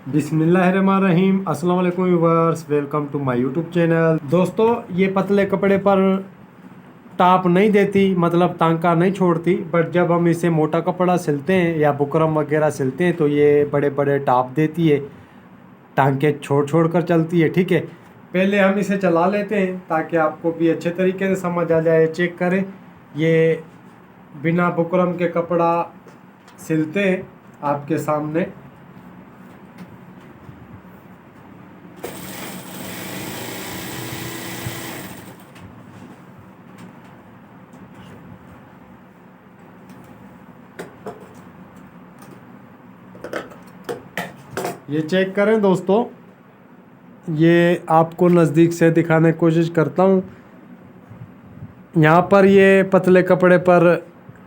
बिस्मिल्लाहिर्रहमानिर्रहीम। अस्सलाम वालेकुम viewers, welcome to my YouTube channel. दोस्तों, ये पतले कपड़े पर टाप नहीं देती, मतलब टांका नहीं छोड़ती, बट जब हम इसे मोटा कपड़ा सिलते हैं या बुकरम वगैरह सिलते हैं तो ये बड़े बड़े टाप देती है, टांके छोड़ छोड़ कर चलती है। ठीक है, पहले हम इसे चला लेते हैं ताकि आपको भी अच्छे तरीके से समझ आ जाए। चेक करें, ये बिना बुकरम के कपड़ा सिलते हैं आपके सामने। ये चेक करें दोस्तों, ये आपको नज़दीक से दिखाने की कोशिश करता हूँ। यहाँ पर ये पतले कपड़े पर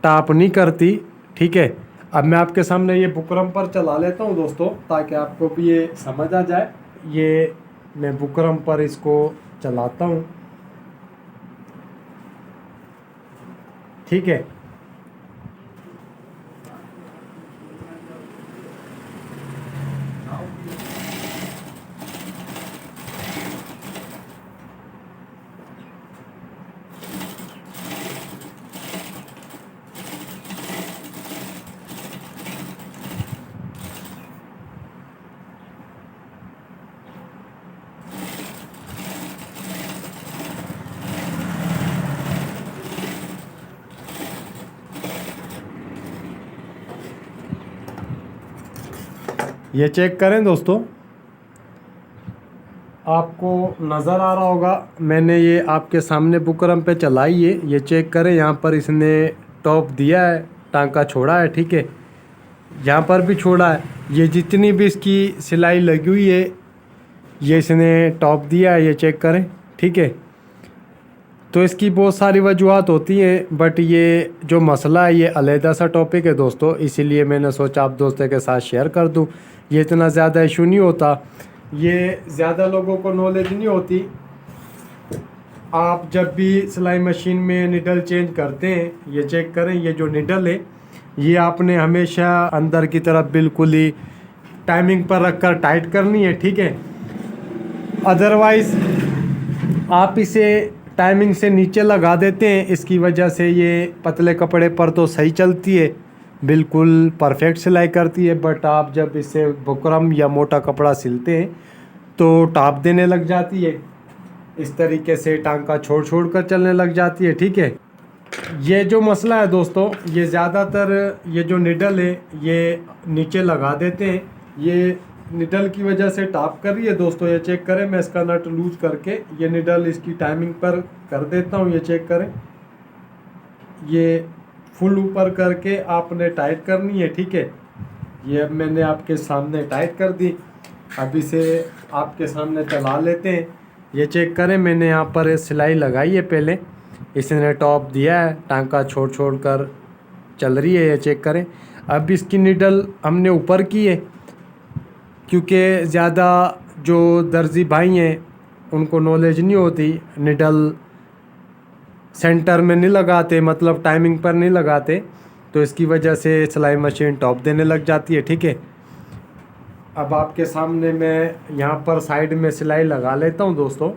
टाप नहीं करती। ठीक है, अब मैं आपके सामने ये बुकरम पर चला लेता हूँ दोस्तों, ताकि आपको भी ये समझ आ जाए। ये मैं बुकरम पर इसको चलाता हूँ। ठीक है, ये चेक करें दोस्तों, आपको नज़र आ रहा होगा, मैंने ये आपके सामने बुकरम पे चलाई है। ये चेक करें, यहाँ पर इसने टॉप दिया है, टांका छोड़ा है। ठीक है, यहाँ पर भी छोड़ा है। ये जितनी भी इसकी सिलाई लगी हुई है, ये इसने टॉप दिया है। ये चेक करें। ठीक है, तो इसकी बहुत सारी वजूहत होती हैं, बट ये जो मसला है ये अलहदा सा टॉपिक है दोस्तों, इसीलिए मैंने सोचा आप दोस्तों के साथ शेयर कर दूं। ये इतना ज़्यादा इशू नहीं होता, ये ज़्यादा लोगों को नॉलेज नहीं होती। आप जब भी सिलाई मशीन में निडल चेंज करते हैं, ये चेक करें, ये जो निडल है ये आपने हमेशा अंदर की तरफ बिल्कुल ही टाइमिंग पर रख कर टाइट करनी है। ठीक है, अदरवाइज़ आप इसे टाइमिंग से नीचे लगा देते हैं, इसकी वजह से ये पतले कपड़े पर तो सही चलती है, बिल्कुल परफेक्ट सिलाई करती है, बट आप जब इसे बुकरम या मोटा कपड़ा सिलते हैं तो टाप देने लग जाती है। इस तरीके से टांका छोड़ छोड़ कर चलने लग जाती है। ठीक है, ये जो मसला है दोस्तों, ये ज़्यादातर ये जो निडल है ये नीचे लगा देते हैं, ये निडल की वजह से टाप कर रही है दोस्तों। ये चेक करें, मैं इसका नट लूज करके ये निडल इसकी टाइमिंग पर कर देता हूँ। ये चेक करें, ये फुल ऊपर करके आपने टाइट करनी है। ठीक है, ये अब मैंने आपके सामने टाइट कर दी। अब इसे आपके सामने चला लेते हैं। ये चेक करें, मैंने यहाँ पर सिलाई लगाई है, पहले इसने टॉप दिया है, टांका छोड़ छोड़ कर चल रही है। ये चेक करें, अब इसकी निडल हमने ऊपर की है, क्योंकि ज़्यादा जो दर्जी भाई हैं उनको नॉलेज नहीं होती, निडल सेंटर में नहीं लगाते, मतलब टाइमिंग पर नहीं लगाते, तो इसकी वजह से सिलाई मशीन टॉप देने लग जाती है। ठीक है, अब आपके सामने मैं यहाँ पर साइड में सिलाई लगा लेता हूँ दोस्तों।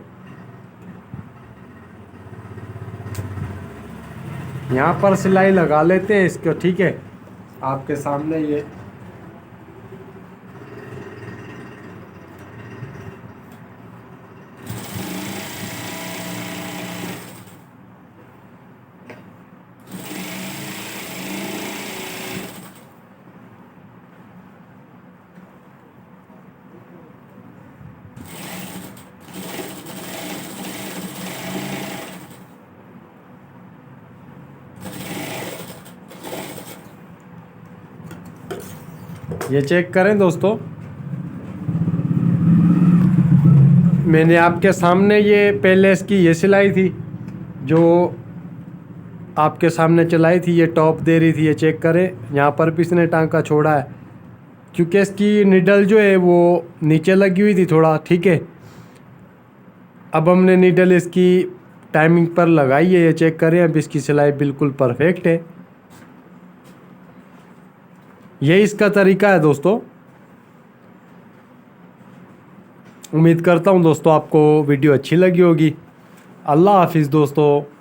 यहाँ पर सिलाई लगा लेते हैं इसको। ठीक है, आपके सामने ये ये चेक करें दोस्तों, मैंने आपके सामने ये पहले इसकी ये सिलाई थी जो आपके सामने चलाई थी, ये टॉप दे रही थी। ये चेक करें, यहाँ पर भी इसने टांका छोड़ा है, क्योंकि इसकी निडल जो है वो नीचे लगी हुई थी थोड़ा। ठीक है, अब हमने निडल इसकी टाइमिंग पर लगाई है। ये चेक करें, अब इसकी सिलाई बिल्कुल परफेक्ट है। यही इसका तरीका है दोस्तों। उम्मीद करता हूँ दोस्तों आपको वीडियो अच्छी लगी होगी। अल्लाह हाफिज़ दोस्तों।